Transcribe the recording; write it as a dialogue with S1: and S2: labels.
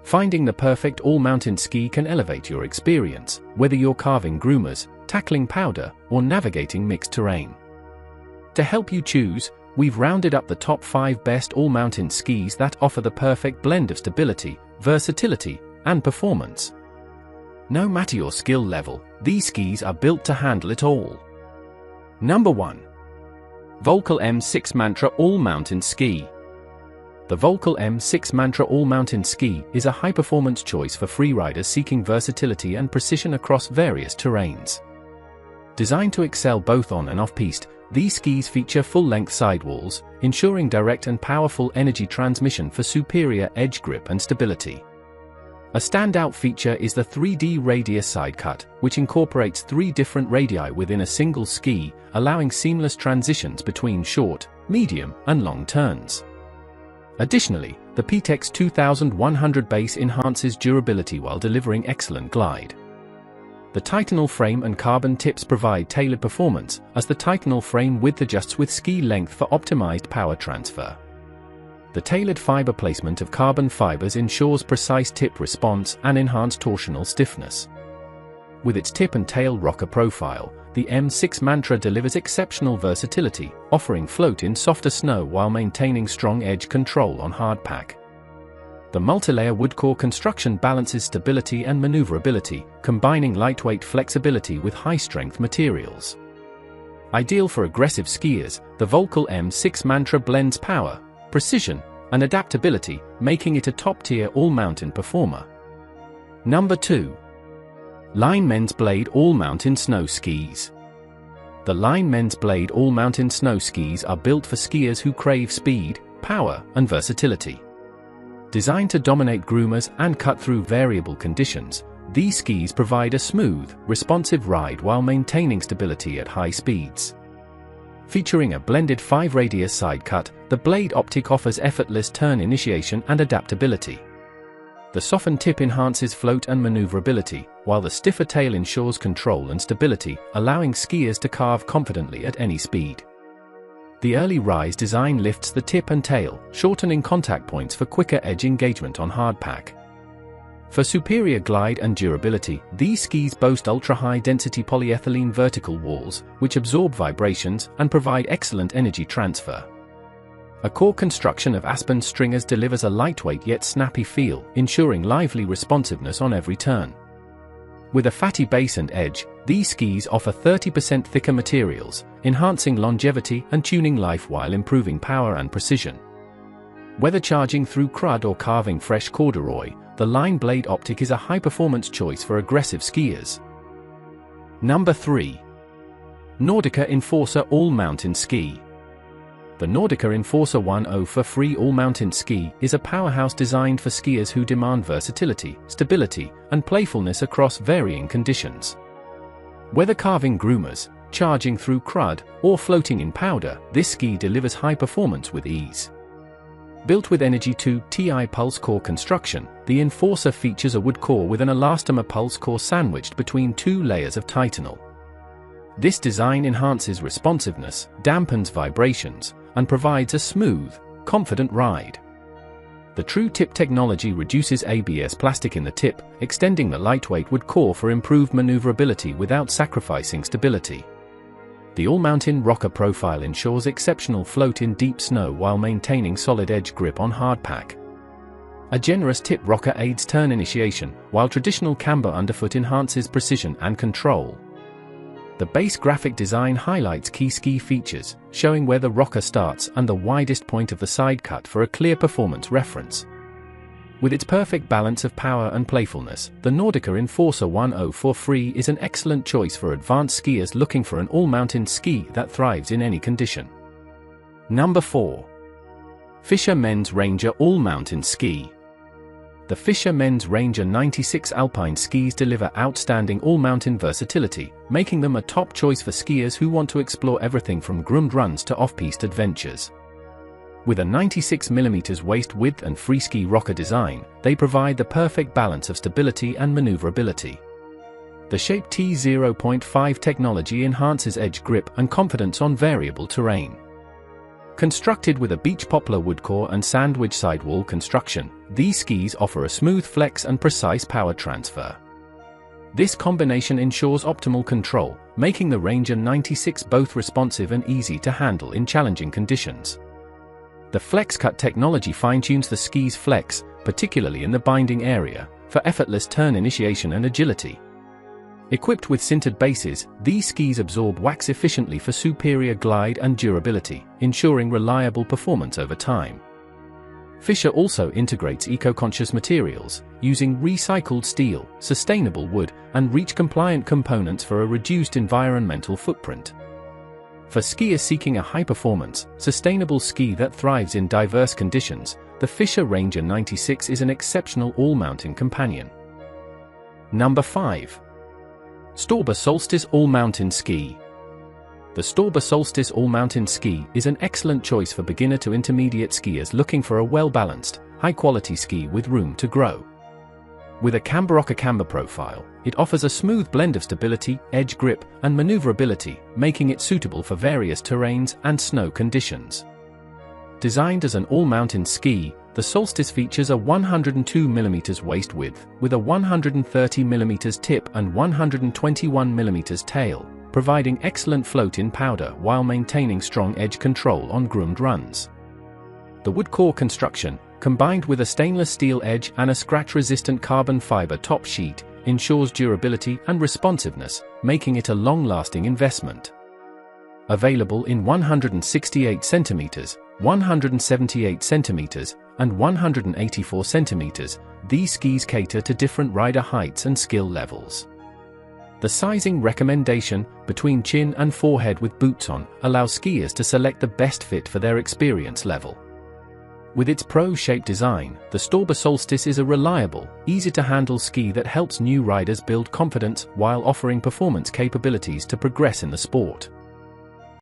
S1: Finding the perfect all-mountain ski can elevate your experience, whether you're carving groomers, tackling powder, or navigating mixed terrain. To help you choose, we've rounded up the top 5 best all-mountain skis that offer the perfect blend of stability, versatility, and performance. No matter your skill level, these skis are built to handle it all. Number 1. Volkl M6 Mantra All-Mountain Ski. The Volkl M6 Mantra All-Mountain Ski is a high-performance choice for freeriders seeking versatility and precision across various terrains. Designed to excel both on and off-piste, these skis feature full-length sidewalls, ensuring direct and powerful energy transmission for superior edge grip and stability. A standout feature is the 3D radius side cut, which incorporates 3 different radii within a single ski, allowing seamless transitions between short, medium, and long turns. Additionally, the PTEX 2100 base enhances durability while delivering excellent glide. The Titanal frame and carbon tips provide tailored performance, as the Titanal frame width adjusts with ski length for optimized power transfer. The tailored fiber placement of carbon fibers ensures precise tip response and enhanced torsional stiffness. With its tip and tail rocker profile, the M6 Mantra delivers exceptional versatility, offering float in softer snow while maintaining strong edge control on hardpack. The multilayer wood core construction balances stability and maneuverability, combining lightweight flexibility with high-strength materials. Ideal for aggressive skiers, the Volkl M6 Mantra blends power, precision, and adaptability, making it a top-tier all-mountain performer. Number 2. Line Men's Blade All-Mountain Snow Skis. The Line Men's Blade All-Mountain Snow Skis are built for skiers who crave speed, power, and versatility. Designed to dominate groomers and cut through variable conditions, these skis provide a smooth, responsive ride while maintaining stability at high speeds. Featuring a blended 5-radius side cut, the Blade Optic offers effortless turn initiation and adaptability. The softened tip enhances float and maneuverability, while the stiffer tail ensures control and stability, allowing skiers to carve confidently at any speed. The early rise design lifts the tip and tail, shortening contact points for quicker edge engagement on hardpack. For superior glide and durability, these skis boast ultra-high density polyethylene vertical walls, which absorb vibrations and provide excellent energy transfer. A core construction of aspen stringers delivers a lightweight yet snappy feel, ensuring lively responsiveness on every turn. With a fatty base and edge, these skis offer 30% thicker materials, enhancing longevity and tuning life while improving power and precision. Whether charging through crud or carving fresh corduroy, the Line Blade Optic is a high-performance choice for aggressive skiers. Number 3. Nordica Enforcer All-Mountain Ski. The Nordica Enforcer 1.0 for free all-mountain ski is a powerhouse designed for skiers who demand versatility, stability, and playfulness across varying conditions. Whether carving groomers, charging through crud, or floating in powder, this ski delivers high performance with ease. Built with Energy 2 Ti pulse core construction, the Enforcer features a wood core with an elastomer pulse core sandwiched between 2 layers of Titanal. This design enhances responsiveness, dampens vibrations, and provides a smooth, confident ride. The True Tip technology reduces ABS plastic in the tip, extending the lightweight wood core for improved maneuverability without sacrificing stability. The all-mountain rocker profile ensures exceptional float in deep snow while maintaining solid edge grip on hardpack. A generous tip rocker aids turn initiation, while traditional camber underfoot enhances precision and control. The base graphic design highlights key ski features, showing where the rocker starts and the widest point of the side cut for a clear performance reference. With its perfect balance of power and playfulness, the Nordica Enforcer 1.0 for free is an excellent choice for advanced skiers looking for an all-mountain ski that thrives in any condition. Number 4. Fischer Men's Ranger All-Mountain Ski. The Fischer Men's Ranger 96 alpine skis deliver outstanding all-mountain versatility, making them a top choice for skiers who want to explore everything from groomed runs to off-piste adventures. With a 96mm waist width and free-ski rocker design, they provide the perfect balance of stability and maneuverability. The Shape T0.5 technology enhances edge grip and confidence on variable terrain. Constructed with a beech poplar wood core and sandwich sidewall construction, these skis offer a smooth flex and precise power transfer. This combination ensures optimal control, making the Ranger 96 both responsive and easy to handle in challenging conditions. The FlexCut technology fine-tunes the ski's flex, particularly in the binding area, for effortless turn initiation and agility. Equipped with sintered bases, these skis absorb wax efficiently for superior glide and durability, ensuring reliable performance over time. Fischer also integrates eco-conscious materials, using recycled steel, sustainable wood, and REACH-compliant components for a reduced environmental footprint. For skiers seeking a high-performance, sustainable ski that thrives in diverse conditions, the Fischer Ranger 96 is an exceptional all-mountain companion. Number 5. Stauber Solstice All-Mountain Ski. The Stauber Solstice All-Mountain Ski is an excellent choice for beginner to intermediate skiers looking for a well-balanced, high-quality ski with room to grow. With a camber profile, it offers a smooth blend of stability, edge grip, and maneuverability, making it suitable for various terrains and snow conditions. Designed as an all-mountain ski, the Solstice features a 102mm waist width, with a 130mm tip and 121mm tail, providing excellent float in powder while maintaining strong edge control on groomed runs. The wood core construction, combined with a stainless steel edge and a scratch-resistant carbon fiber top sheet, ensures durability and responsiveness, making it a long-lasting investment. Available in 168 cm, 178 cm, and 184 cm, these skis cater to different rider heights and skill levels. The sizing recommendation, between chin and forehead with boots on, allows skiers to select the best fit for their experience level. With its pro-shaped design, the Stauber Solstice is a reliable, easy-to-handle ski that helps new riders build confidence while offering performance capabilities to progress in the sport.